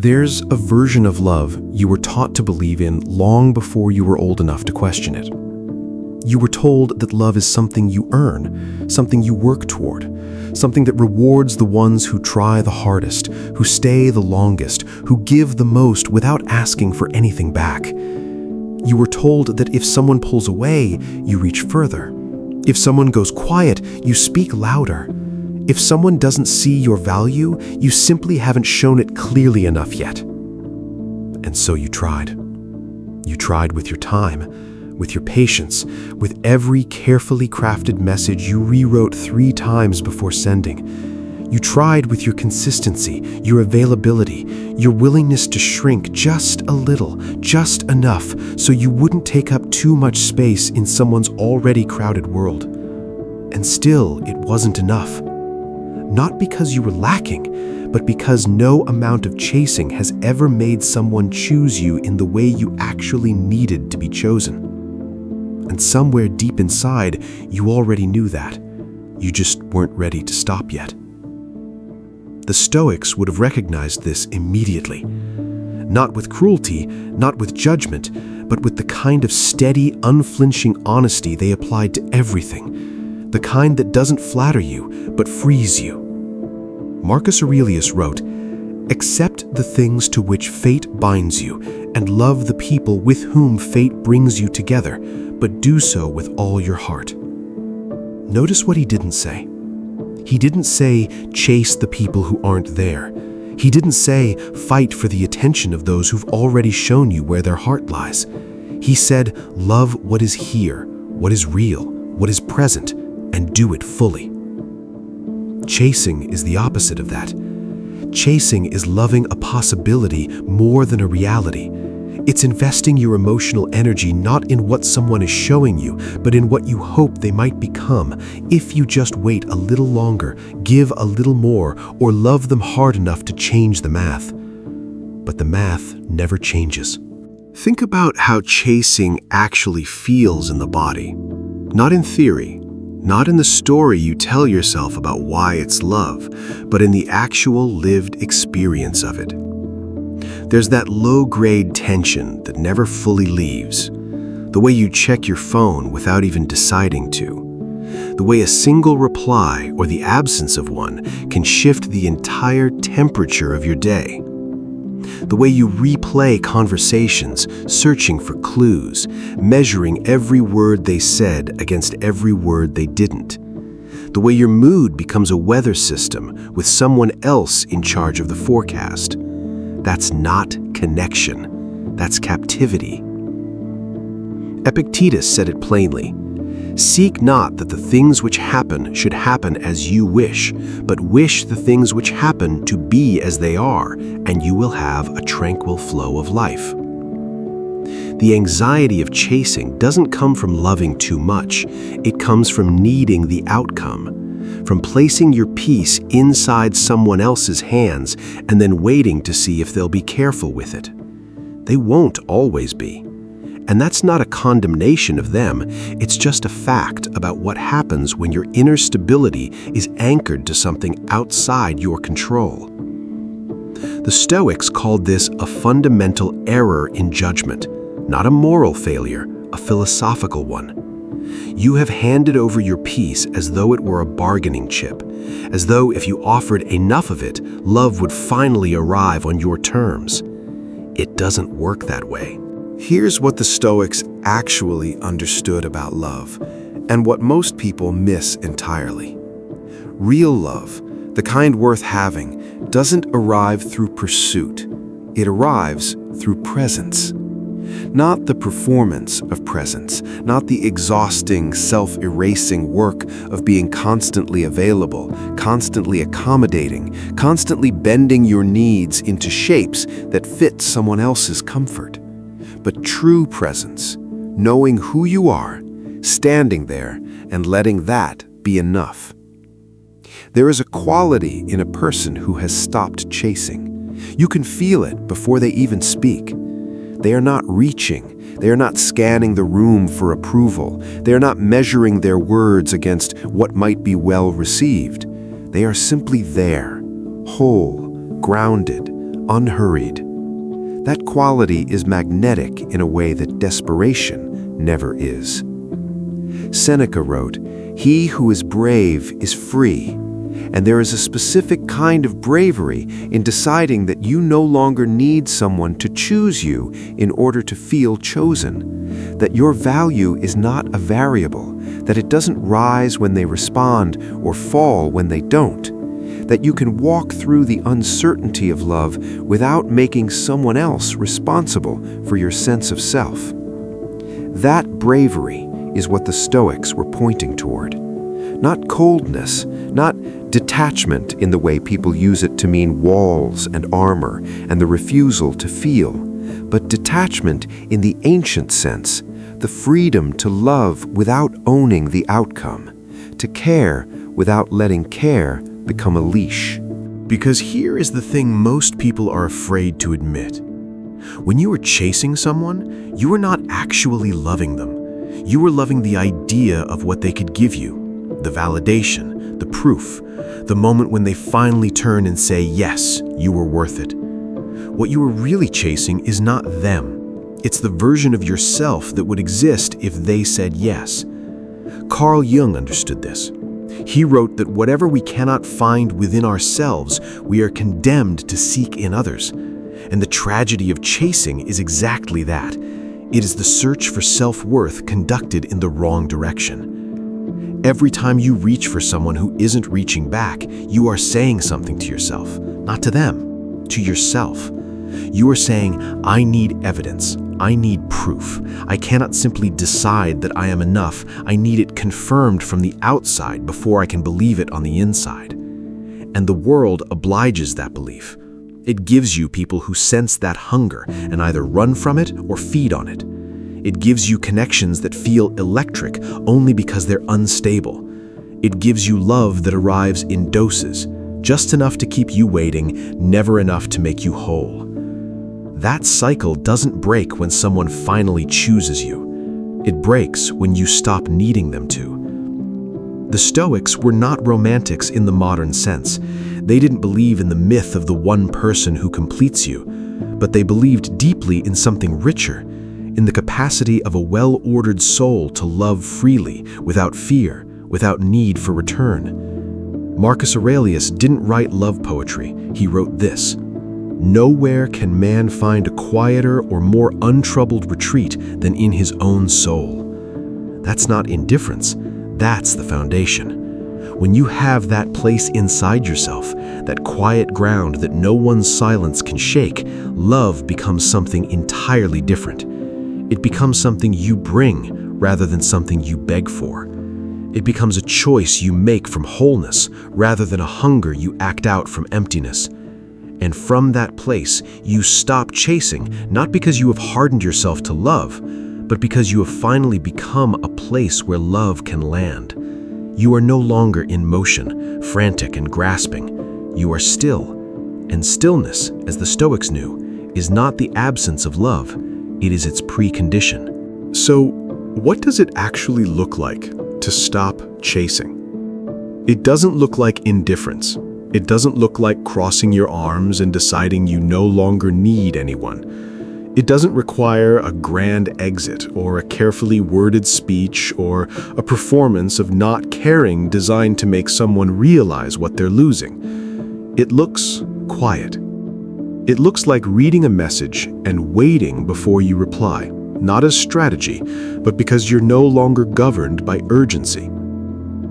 There's a version of love you were taught to believe in long before you were old enough to question it. You were told that love is something you earn, something you work toward, something that rewards the ones who try the hardest, who stay the longest, who give the most without asking for anything back. You were told that if someone pulls away, you reach further. If someone goes quiet, you speak louder. If someone doesn't see your value, you simply haven't shown it clearly enough yet. And so you tried. You tried with your time, with your patience, with every carefully crafted message you rewrote 3 times before sending. You tried with your consistency, your availability, your willingness to shrink just a little, just enough, so you wouldn't take up too much space in someone's already crowded world. And still, it wasn't enough. Not because you were lacking, but because no amount of chasing has ever made someone choose you in the way you actually needed to be chosen. And somewhere deep inside, you already knew that. You just weren't ready to stop yet. The Stoics would have recognized this immediately. Not with cruelty, not with judgment, but with the kind of steady, unflinching honesty they applied to everything. The kind that doesn't flatter you, but frees you. Marcus Aurelius wrote, "Accept the things to which fate binds you, and love the people with whom fate brings you together, but do so with all your heart." Notice what he didn't say. He didn't say, chase the people who aren't there. He didn't say, fight for the attention of those who've already shown you where their heart lies. He said, love what is here, what is real, what is present, and do it fully. Chasing is the opposite of that. Chasing is loving a possibility more than a reality. It's investing your emotional energy not in what someone is showing you, but in what you hope they might become if you just wait a little longer, give a little more, or love them hard enough to change the math. But the math never changes. Think about how chasing actually feels in the body. Not in theory, not in the story you tell yourself about why it's love, but in the actual lived experience of it. There's that low-grade tension that never fully leaves. The way you check your phone without even deciding to. The way a single reply or the absence of one can shift the entire temperature of your day. The way you replay conversations, searching for clues, measuring every word they said against every word they didn't. The way your mood becomes a weather system with someone else in charge of the forecast. That's not connection. That's captivity. Epictetus said it plainly. Seek not that the things which happen should happen as you wish, but wish the things which happen to be as they are, and you will have a tranquil flow of life. The anxiety of chasing doesn't come from loving too much. It comes from needing the outcome, from placing your peace inside someone else's hands and then waiting to see if they'll be careful with it. They won't always be. And that's not a condemnation of them, it's just a fact about what happens when your inner stability is anchored to something outside your control. The Stoics called this a fundamental error in judgment, not a moral failure, a philosophical one. You have handed over your peace as though it were a bargaining chip, as though if you offered enough of it, love would finally arrive on your terms. It doesn't work that way. Here's what the Stoics actually understood about love, and what most people miss entirely. Real love, the kind worth having, doesn't arrive through pursuit. It arrives through presence. Not the performance of presence, not the exhausting, self-erasing work of being constantly available, constantly accommodating, constantly bending your needs into shapes that fit someone else's comfort. But true presence, knowing who you are, standing there, and letting that be enough. There is a quality in a person who has stopped chasing. You can feel it before they even speak. They are not reaching. They are not scanning the room for approval. They are not measuring their words against what might be well received. They are simply there, whole, grounded, unhurried. That quality is magnetic in a way that desperation never is. Seneca wrote, "He who is brave is free," and there is a specific kind of bravery in deciding that you no longer need someone to choose you in order to feel chosen, that your value is not a variable, that it doesn't rise when they respond or fall when they don't, that you can walk through the uncertainty of love without making someone else responsible for your sense of self. That bravery is what the Stoics were pointing toward. Not coldness, not detachment in the way people use it to mean walls and armor and the refusal to feel, but detachment in the ancient sense, the freedom to love without owning the outcome, to care without letting care become a leash. Because here is the thing most people are afraid to admit. When you were chasing someone, you were not actually loving them. You were loving the idea of what they could give you, the validation, the proof, the moment when they finally turn and say, yes, you were worth it. What you were really chasing is not them. It's the version of yourself that would exist if they said yes. Carl Jung understood this. He wrote that whatever we cannot find within ourselves, we are condemned to seek in others. And the tragedy of chasing is exactly that. It is the search for self-worth conducted in the wrong direction. Every time you reach for someone who isn't reaching back, you are saying something to yourself, not to them, to yourself. You are saying, I need evidence. I need proof. I cannot simply decide that I am enough. I need it confirmed from the outside before I can believe it on the inside. And the world obliges that belief. It gives you people who sense that hunger and either run from it or feed on it. It gives you connections that feel electric only because they're unstable. It gives you love that arrives in doses, just enough to keep you waiting, never enough to make you whole. That cycle doesn't break when someone finally chooses you. It breaks when you stop needing them to. The Stoics were not romantics in the modern sense. They didn't believe in the myth of the one person who completes you, but they believed deeply in something richer, in the capacity of a well-ordered soul to love freely, without fear, without need for return. Marcus Aurelius didn't write love poetry. He wrote this: "Nowhere can man find a quieter or more untroubled retreat than in his own soul." That's not indifference, that's the foundation. When you have that place inside yourself, that quiet ground that no one's silence can shake, love becomes something entirely different. It becomes something you bring rather than something you beg for. It becomes a choice you make from wholeness rather than a hunger you act out from emptiness. And from that place, you stop chasing, not because you have hardened yourself to love, but because you have finally become a place where love can land. You are no longer in motion, frantic and grasping. You are still. And stillness, as the Stoics knew, is not the absence of love. It is its precondition. So, what does it actually look like to stop chasing? It doesn't look like indifference. It doesn't look like crossing your arms and deciding you no longer need anyone. It doesn't require a grand exit or a carefully worded speech or a performance of not caring designed to make someone realize what they're losing. It looks quiet. It looks like reading a message and waiting before you reply, not as strategy, but because you're no longer governed by urgency.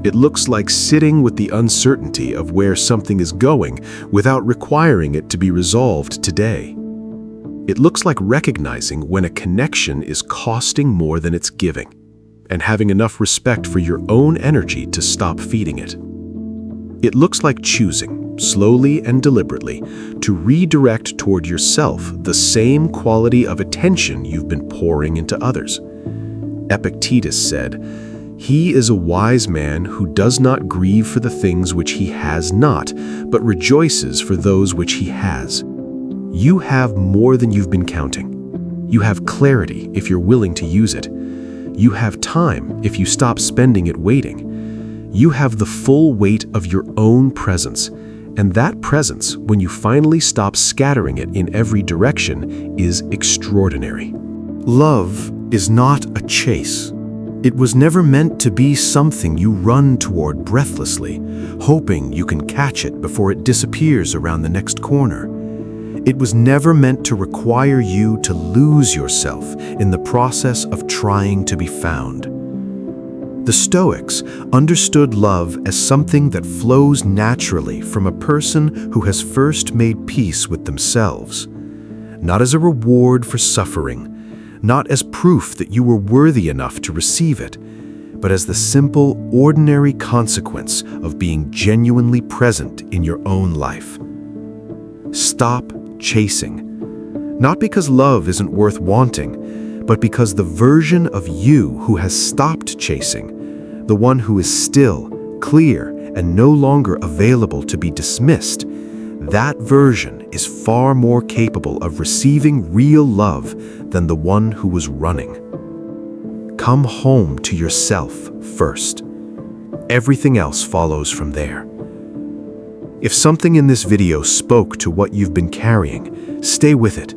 It looks like sitting with the uncertainty of where something is going without requiring it to be resolved today. It looks like recognizing when a connection is costing more than it's giving, and having enough respect for your own energy to stop feeding it. It looks like choosing, slowly and deliberately, to redirect toward yourself the same quality of attention you've been pouring into others. Epictetus said, "He is a wise man who does not grieve for the things which he has not, but rejoices for those which he has." You have more than you've been counting. You have clarity if you're willing to use it. You have time if you stop spending it waiting. You have the full weight of your own presence, And that presence, when you finally stop scattering it in every direction, is extraordinary. Love is not a chase. It was never meant to be something you run toward breathlessly, hoping you can catch it before it disappears around the next corner. It was never meant to require you to lose yourself in the process of trying to be found. The Stoics understood love as something that flows naturally from a person who has first made peace with themselves, not as a reward for suffering, not as proof that you were worthy enough to receive it, but as the simple, ordinary consequence of being genuinely present in your own life. Stop chasing, not because love isn't worth wanting, but because the version of you who has stopped chasing, the one who is still, clear, and no longer available to be dismissed, that version is far more capable of receiving real love than the one who was running. Come home to yourself first. Everything else follows from there. If something in this video spoke to what you've been carrying, stay with it.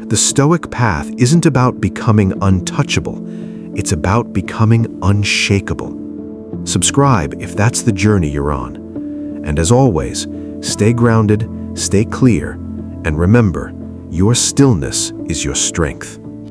The Stoic path isn't about becoming untouchable. It's about becoming unshakable. Subscribe if that's the journey you're on. And as always, stay grounded, stay clear, and remember, your stillness is your strength.